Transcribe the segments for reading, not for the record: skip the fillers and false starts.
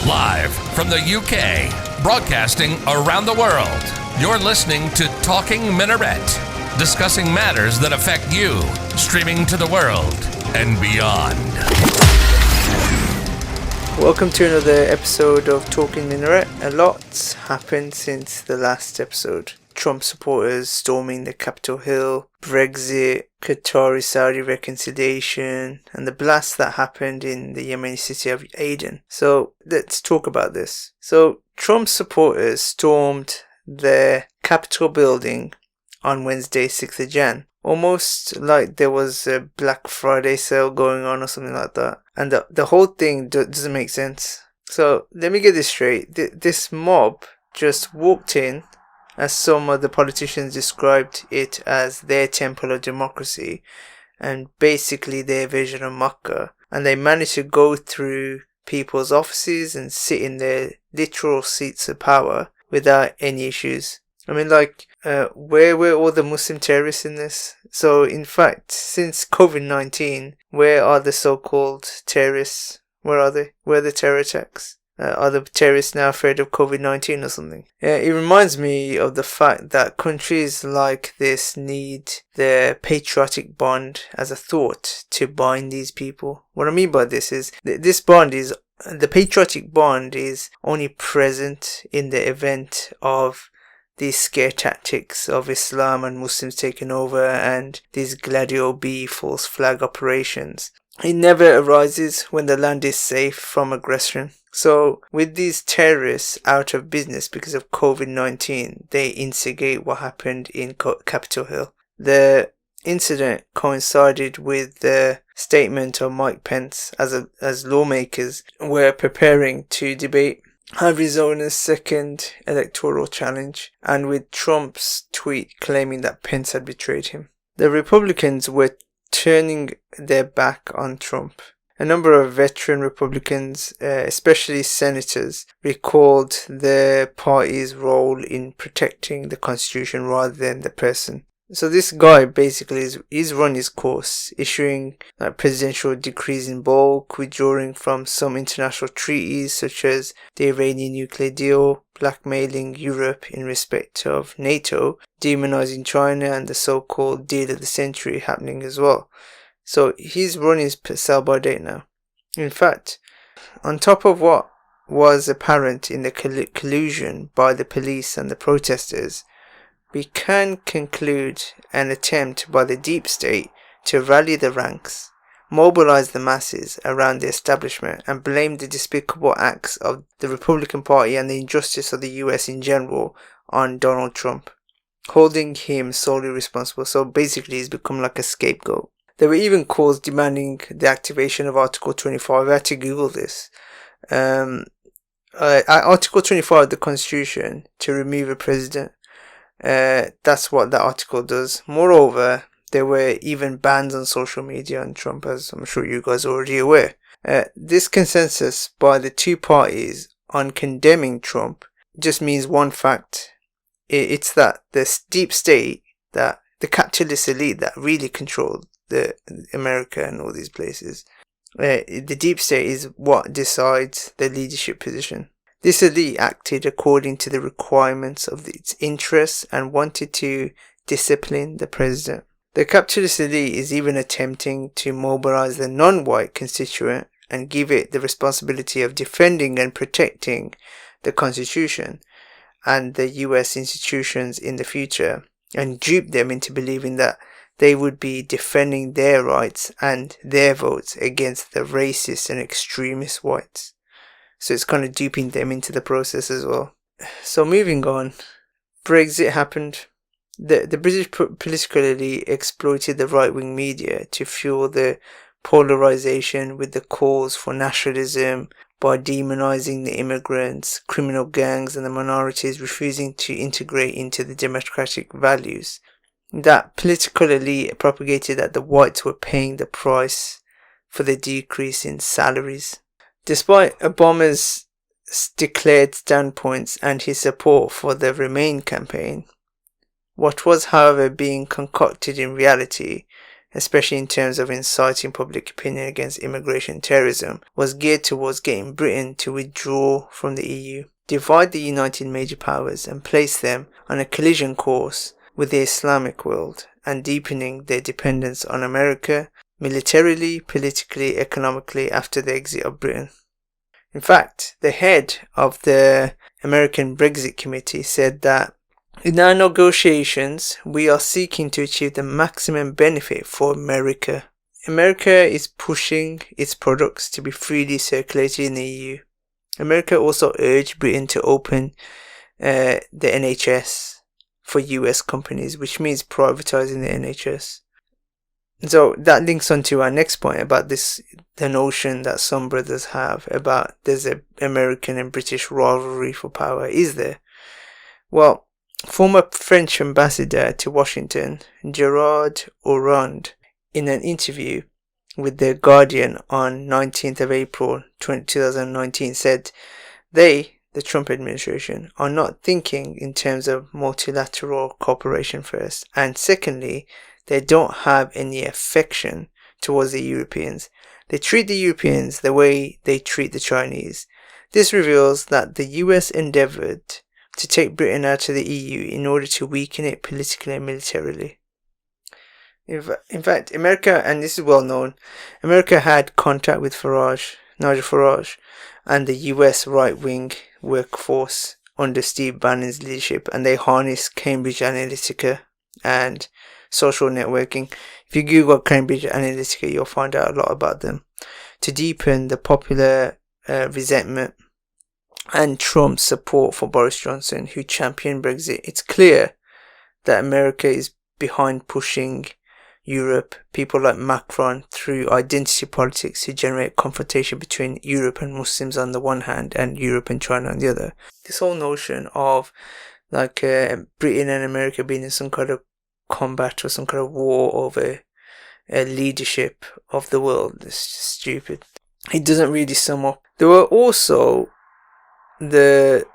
Live from the UK, broadcasting around the world, you're listening to Talking Minaret, discussing matters that affect you, streaming to the world and beyond. Welcome to another episode of Talking Minaret. A lot's happened since the last episode. Trump supporters storming the Capitol Hill, Brexit, Qatari-Saudi Reconciliation, and the blast that happened in the Yemeni city of Aden. So let's talk about this. So Trump supporters stormed the Capitol building on Wednesday, 6th of Jan. Almost like there was a Black Friday sale going on or something like that. And the whole thing doesn't make sense. So let me get this straight. This mob just walked in, as some of the politicians described it as their temple of democracy and basically their version of Makkah. And they managed to go through people's offices and sit in their literal seats of power without any issues. I mean, where were all the Muslim terrorists in this? So, in fact, since COVID-19, where are the so-called terrorists? Where are they? Where are the terror attacks? Are the terrorists now afraid of COVID-19 or something? It reminds me of the fact that countries like this need the patriotic bond as a thought to bind these people. What I mean by this is the patriotic bond is only present in the event of these scare tactics of Islam and Muslims taking over and these Gladio B false flag operations. It never arises when the land is safe from aggression. So with these terrorists out of business because of COVID-19, they instigate what happened in Capitol Hill. The incident coincided with the statement of Mike Pence as lawmakers were preparing to debate Arizona's second electoral challenge, and with Trump's tweet claiming that Pence had betrayed him. The Republicans were turning their back on Trump. A number of veteran Republicans, especially senators, recalled their party's role in protecting the Constitution rather than the person. So this guy basically is run his course, issuing presidential decrees in bulk, withdrawing from some international treaties such as the Iranian nuclear deal, blackmailing Europe in respect of NATO, demonizing China, and the so-called deal of the century happening as well. So he's run his sell by date now. In fact, on top of what was apparent in the collusion by the police and the protesters, we can conclude an attempt by the deep state to rally the ranks, mobilize the masses around the establishment, and blame the despicable acts of the Republican Party and the injustice of the US in general on Donald Trump, holding him solely responsible. So basically he's become like a scapegoat. There were even calls demanding the activation of Article 25. I had to Google this. Article 25 of the Constitution to remove a president. That's what that article does. Moreover, there were even bans on social media on Trump, as I'm sure you guys are already aware. This consensus by the two parties on condemning Trump just means one fact. It's that the deep state, that the capitalist elite that really controlled America and all these places, the deep state is what decides the leadership position. This elite acted according to the requirements of its interests and wanted to discipline the president. The capitalist elite is even attempting to mobilize the non-white constituent and give it the responsibility of defending and protecting the Constitution and the US institutions in the future, and dupe them into believing that they would be defending their rights and their votes against the racist and extremist whites. So it's kind of duping them into the process as well. So moving on, Brexit happened. The British political elite exploited the right-wing media to fuel the polarization with the calls for nationalism by demonizing the immigrants, criminal gangs and the minorities refusing to integrate into the democratic values. That political elite propagated that the whites were paying the price for the decrease in salaries. Despite Obama's declared standpoints and his support for the Remain campaign, what was however being concocted in reality especially in terms of inciting public opinion against immigration terrorism, was geared towards getting Britain to withdraw from the EU, divide the United Major Powers and place them on a collision course with the Islamic world, and deepening their dependence on America militarily, politically, economically after the exit of Britain. In fact, the head of the American Brexit Committee said that in our negotiations, we are seeking to achieve the maximum benefit for America. America is pushing its products to be freely circulated in the EU. America also urged Britain to open the NHS for US companies, which means privatizing the NHS. So that links on to our next point about the notion that some brothers have about there's an American and British rivalry for power. Is there? Well, former French ambassador to Washington, Gerard Orand, in an interview with The Guardian on 19th of April 2019 said the Trump administration, are not thinking in terms of multilateral cooperation first, and secondly, they don't have any affection towards the Europeans. They treat the Europeans the way they treat the Chinese. This reveals that the US endeavoured to take Britain out of the EU in order to weaken it politically and militarily. In fact, America, and this is well known, America had contact with Nigel Farage, and the US right-wing workforce under Steve Bannon's leadership, and they harnessed Cambridge Analytica and social networking. If you Google Cambridge Analytica, you'll find out a lot about them, to deepen the popular resentment and Trump's support for Boris Johnson, who championed Brexit. It's clear that America is behind pushing Europe, people like Macron, through identity politics to generate confrontation between Europe and Muslims on the one hand and Europe and China on the other. This whole notion of like Britain and America being in some kind of combat or some kind of war over leadership of the world is just stupid. It doesn't really sum up. There were also the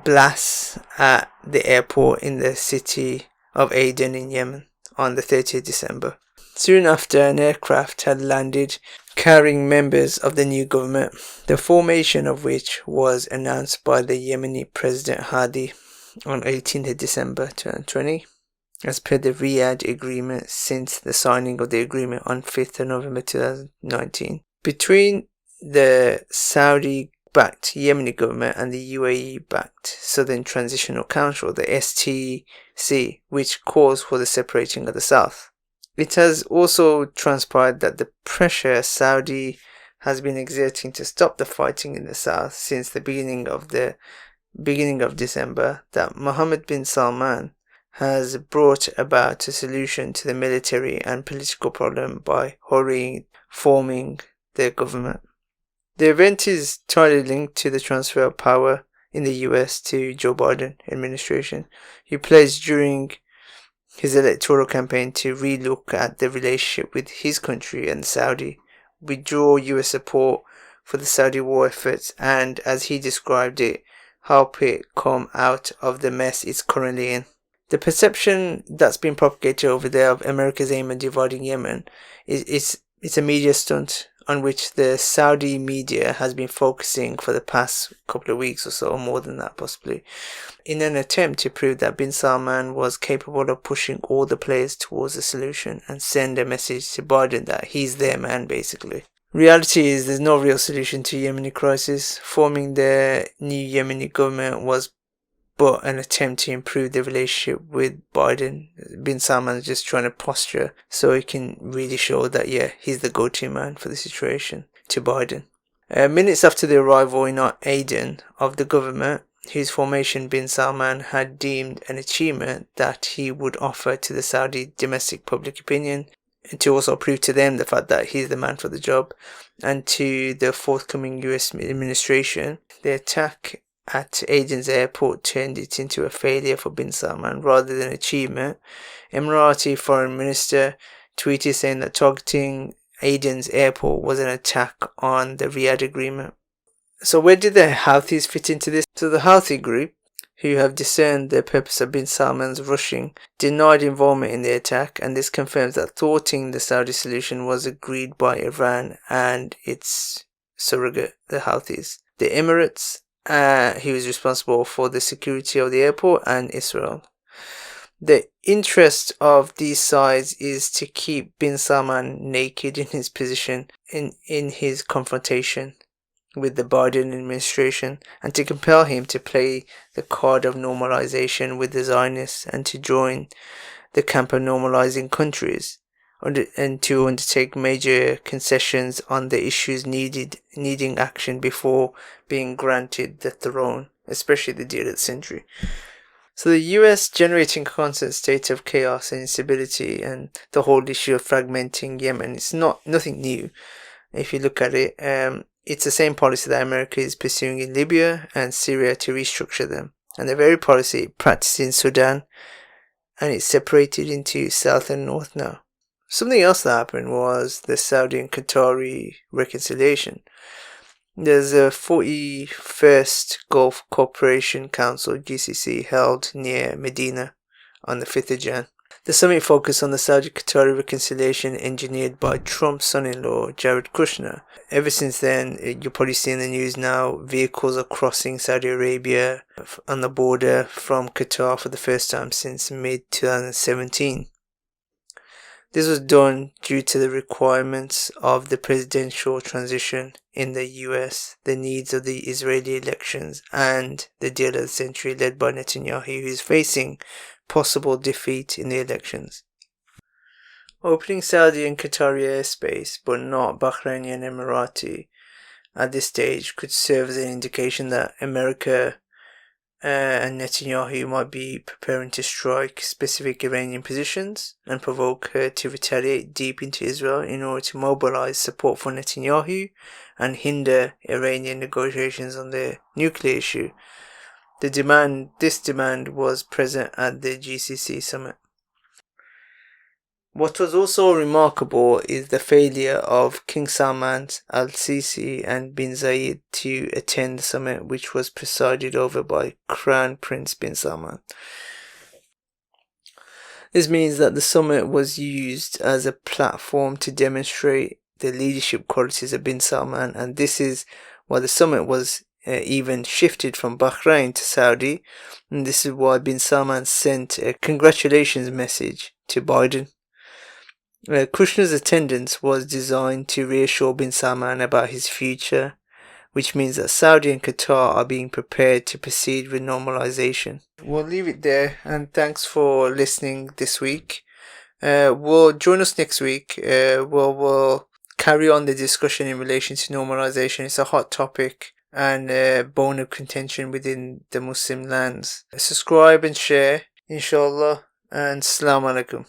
blasts at the airport in the city of Aden in Yemen on the 30th December. Soon after, an aircraft had landed carrying members of the new government, the formation of which was announced by the Yemeni President Hadi on 18th December 2020, as per the Riyadh agreement since the signing of the agreement on 5th November 2019. Between the Saudi-backed Yemeni government and the UAE-backed Southern Transitional Council, the STC, which calls for the separating of the South. It has also transpired that the pressure Saudi has been exerting to stop the fighting in the South since the beginning of December, that Mohammed bin Salman has brought about a solution to the military and political problem by hurrying forming their government. The event is tightly linked to the transfer of power in the US to Joe Biden administration, who pledged during his electoral campaign to relook at the relationship with his country and Saudi, withdraw US support for the Saudi war efforts, and, as he described it, help it come out of the mess it's currently in. The perception that's been propagated over there of America's aim at dividing Yemen is a media stunt on which the Saudi media has been focusing for the past couple of weeks or so, or more than that possibly, in an attempt to prove that bin Salman was capable of pushing all the players towards a solution and send a message to Biden that he's their man, basically. Reality is there's no real solution to Yemeni crisis. Forming the new Yemeni government was but an attempt to improve the relationship with Biden. Bin Salman is just trying to posture so he can really show that, yeah, he's the go-to man for the situation to Biden. Minutes after the arrival in Aden of the government, whose formation bin Salman had deemed an achievement that he would offer to the Saudi domestic public opinion, and to also prove to them the fact that he's the man for the job, and to the forthcoming US administration, the attack at Aden's airport turned it into a failure for bin Salman rather than achievement. Emirati Foreign Minister tweeted saying that targeting Aden's airport was an attack on the Riyadh agreement. So where did the Houthis fit into this? So the Houthi group, who have discerned the purpose of bin Salman's rushing, denied involvement in the attack, and this confirms that thwarting the Saudi solution was agreed by Iran and its surrogate, the Houthis. The Emirates, he was responsible for the security of the airport, and Israel. The interest of these sides is to keep bin Salman naked in his position in his confrontation with the Biden administration, and to compel him to play the card of normalization with the Zionists and to join the camp of normalizing countries, and to undertake major concessions on the issues needing action before being granted the throne, especially the deal of the century. So the US generating a constant state of chaos and instability, and the whole issue of fragmenting Yemen, it's nothing new. If you look at it, it's the same policy that America is pursuing in Libya and Syria to restructure them, and the very policy it practiced in Sudan, and it's separated into South and North now. Something else that happened was the Saudi and Qatari Reconciliation. There's a 41st Gulf Cooperation Council GCC held near Medina on the 5th of Jan. The summit focused on the Saudi-Qatari reconciliation engineered by Trump's son-in-law Jared Kushner. Ever since then, you'll probably see in the news now, vehicles are crossing Saudi Arabia on the border from Qatar for the first time since mid-2017. This was done due to the requirements of the presidential transition in the US, the needs of the Israeli elections, and the deal of the century led by Netanyahu, who is facing possible defeat in the elections. Opening Saudi and Qatari airspace, but not Bahraini and Emirati, at this stage could serve as an indication that America and Netanyahu might be preparing to strike specific Iranian positions and provoke her to retaliate deep into Israel in order to mobilize support for Netanyahu and hinder Iranian negotiations on the nuclear issue. This demand was present at the GCC summit. What was also remarkable is the failure of King Salman al-Sisi and bin Zayed to attend the summit, which was presided over by Crown Prince bin Salman. This means that the summit was used as a platform to demonstrate the leadership qualities of bin Salman, and this is why the summit was even shifted from Bahrain to Saudi, and this is why bin Salman sent a congratulations message to Biden. Kushner's attendance was designed to reassure bin Salman about his future, which means that Saudi and Qatar are being prepared to proceed with normalization. We'll leave it there, and thanks for listening this week. We'll join us next week. We'll carry on the discussion in relation to normalization. It's a hot topic and a bone of contention within the Muslim lands. Subscribe and share, inshallah, and Assalamu alaikum.